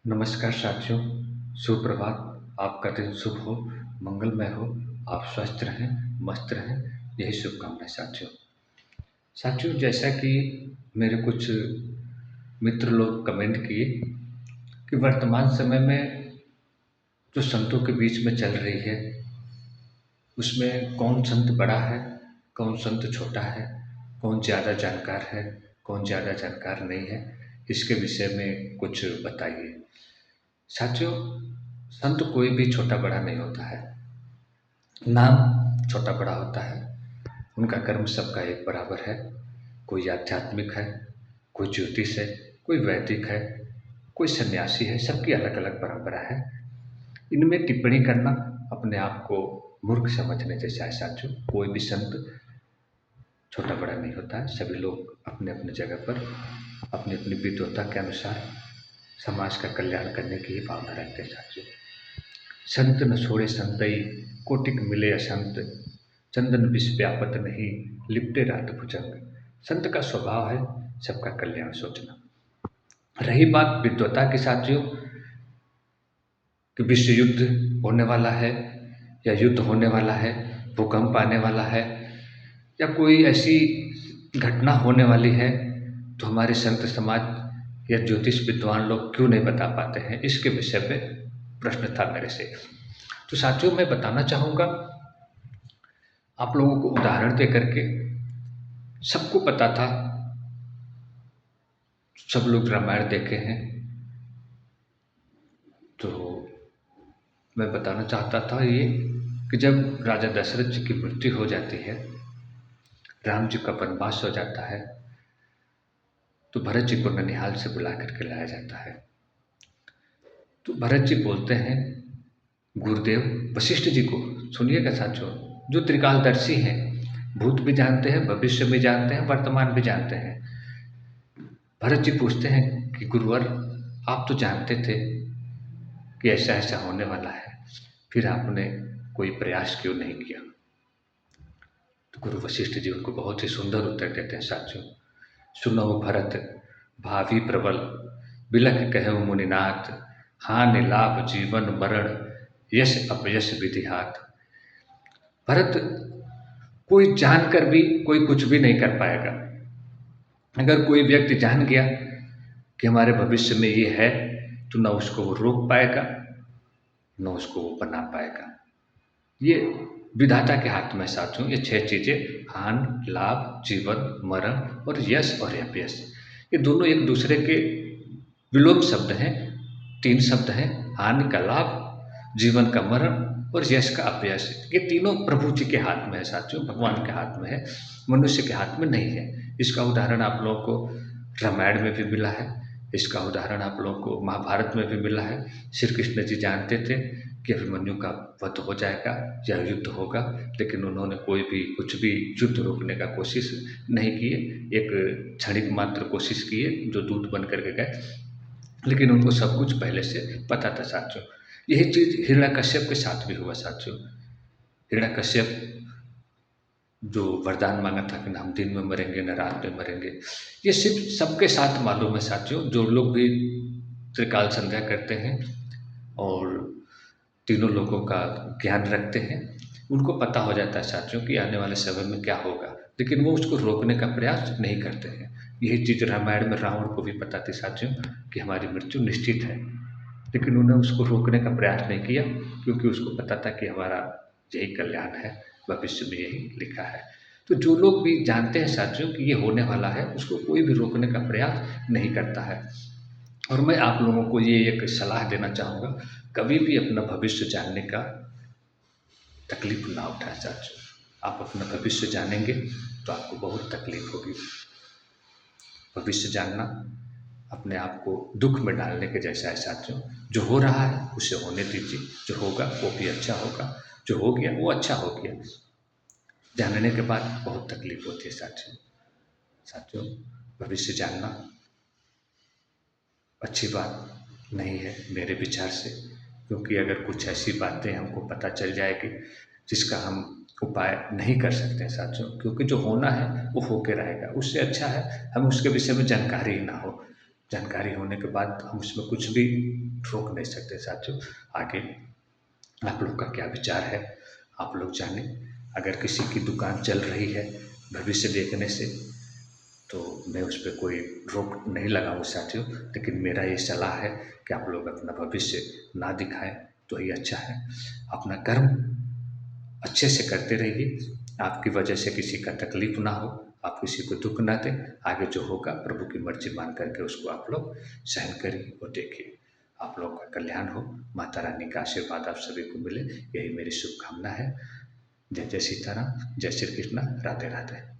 नमस्कार साथियों, सुप्रभात। आपका दिन शुभ हो, मंगलमय हो, आप स्वस्थ रहें, मस्त रहें, यही शुभकामनाएँ साथियों। साथियों, जैसा कि मेरे कुछ मित्र लोग कमेंट किए कि वर्तमान समय में जो संतों के बीच में चल रही है, उसमें कौन संत बड़ा है, कौन संत छोटा है, कौन ज़्यादा जानकार है, कौन ज़्यादा जानकार नहीं है, इसके विषय में कुछ बताइए। साथियों, संत कोई भी छोटा बड़ा नहीं होता है। नाम छोटा बड़ा होता है, उनका कर्म सबका एक बराबर है। कोई आध्यात्मिक है, कोई ज्योतिष है, कोई वैदिक है, कोई सन्यासी है, सबकी अलग अलग परंपरा है। इनमें टिप्पणी करना अपने आप को मूर्ख समझने जैसा है साथियों। कोई भी संत छोटा बड़ा नहीं होता है। सभी लोग अपने अपने जगह पर अपनी अपनी विद्वता के अनुसार समाज का कल्याण करने की ही भावना रखते हैं साथियों। संत न छोड़े संतई, कोटिक मिले असंत, चंदन विष व्यापत नहीं, लिपटे रात भुजंग। संत का स्वभाव है सबका कल्याण सोचना। रही बात विद्वता की साथियों, कि विश्व युद्ध होने वाला है या युद्ध होने वाला है, भूकंप आने वाला है या कोई ऐसी घटना होने वाली है, तो हमारे संत समाज या ज्योतिष विद्वान लोग क्यों नहीं बता पाते हैं, इसके विषय पे प्रश्न था मेरे से। तो साथियों, मैं बताना चाहूँगा आप लोगों को उदाहरण दे करके। सबको पता था, सब लोग रामायण देखे हैं, तो मैं बताना चाहता था ये कि जब राजा दशरथ जी की मृत्यु हो जाती है, राम जी का वनवास हो जाता है, तो भरत जी को ननिहाल से बुला करके लाया जाता है। तो भरत जी बोलते हैं गुरुदेव वशिष्ठ जी को, सुनिएगा साथियों, जो त्रिकालदर्शी हैं, भूत भी जानते हैं, भविष्य भी जानते हैं, वर्तमान भी जानते हैं। भरत जी पूछते हैं कि गुरुवर, आप तो जानते थे कि ऐसा ऐसा होने वाला है, फिर आपने कोई प्रयास क्यों नहीं किया? तो गुरु वशिष्ठ जी उनको बहुत ही सुंदर उत्तर देते हैं साथियों। सुनो भरत भावी प्रबल, बिलख कहो मुनिनाथ, हानि लाभ जीवन मरण, यश अपयश विधि हाथ। भरत, कोई जानकर भी कोई कुछ भी नहीं कर पाएगा। अगर कोई व्यक्ति जान गया कि हमारे भविष्य में ये है, तो न उसको वो रोक पाएगा, न उसको वो बना पाएगा। ये विधाता के हाथ में साथियों, ये 6 चीज़ें, हान, लाभ, जीवन, मरण और यश और अपयश, ये दोनों एक दूसरे के विलोम शब्द हैं। 3 शब्द हैं, हानि का लाभ, जीवन का मरण और यश का अपयश। ये तीनों प्रभु जी के हाथ में है साथियों, भगवान के हाथ में है, मनुष्य के हाथ में नहीं है। इसका उदाहरण आप लोगों को रामायण में भी मिला है, इसका उदाहरण आप लोगों को महाभारत में भी मिला है। श्री कृष्ण जी जानते थे कि अभिमन्यु का वध हो जाएगा या युद्ध होगा, लेकिन उन्होंने कोई भी कुछ भी युद्ध रोकने का कोशिश नहीं किए। एक क्षणिक मात्र कोशिश किए, जो दूत बन करके गए, लेकिन उनको सब कुछ पहले से पता था साथियों। यही चीज़ हिरण्यकश्यप के साथ भी हुआ साथियों। हिरण्यकश्यप जो वरदान मांगा था कि न हम दिन में मरेंगे न रात में मरेंगे, ये सिर्फ सबके साथ मालूम है साथियों। जो लोग भी त्रिकाल संध्या करते हैं और तीनों लोगों का ज्ञान रखते हैं, उनको पता हो जाता है साथियों कि आने वाले समय में क्या होगा, लेकिन वो उसको रोकने का प्रयास नहीं करते हैं। यही चीज़ रामायण में रावण को भी पता थी साथियों कि हमारी मृत्यु निश्चित है, लेकिन उन्होंने उसको रोकने का प्रयास नहीं किया, क्योंकि उसको पता था कि हमारा यही कल्याण है, भविष्य में यही लिखा है। तो जो लोग भी जानते हैं साथियों कि ये होने वाला है, उसको कोई भी रोकने का प्रयास नहीं करता है। और मैं आप लोगों को ये एक सलाह देना चाहूँगा, कभी भी अपना भविष्य जानने का तकलीफ ना उठाएं साथियों। आप अपना भविष्य जानेंगे तो आपको बहुत तकलीफ होगी। भविष्य जानना अपने आप को दुख में डालने के जैसा है साथियों। जो हो रहा है उसे होने दीजिए, जो होगा वो भी अच्छा होगा, जो हो गया वो अच्छा हो गया। जानने के बाद बहुत तकलीफ होती है साथियों। साथियों, भविष्य जानना अच्छी बात नहीं है मेरे विचार से, क्योंकि अगर कुछ ऐसी बातें हमको पता चल जाएगी जिसका हम उपाय नहीं कर सकते हैं साथियों, क्योंकि जो होना है वो होके रहेगा। उससे अच्छा है हम उसके विषय में जानकारी ही ना हो। जानकारी होने के बाद हम उसमें कुछ भी रोक नहीं सकते साथियों। आगे आप लोग का क्या विचार है, आप लोग जाने। अगर किसी की दुकान चल रही है भविष्य देखने से, तो मैं उस पे कोई रोक नहीं लगाऊँ साथियों, लेकिन मेरा ये सलाह है कि आप लोग अपना भविष्य ना दिखाएँ तो ही अच्छा है। अपना कर्म अच्छे से करते रहिए, आपकी वजह से किसी का तकलीफ ना हो, आप किसी को दुःख ना दें। आगे जो होगा प्रभु की मर्ज़ी मान करके उसको आप लोग सहन करिए और देखिए, आप लोगों का कल्याण हो। माता रानी का आशीर्वाद आप सभी को मिले, यही मेरी शुभकामना है। जय जय सीताराम, जय श्री कृष्णा, राधे राधे।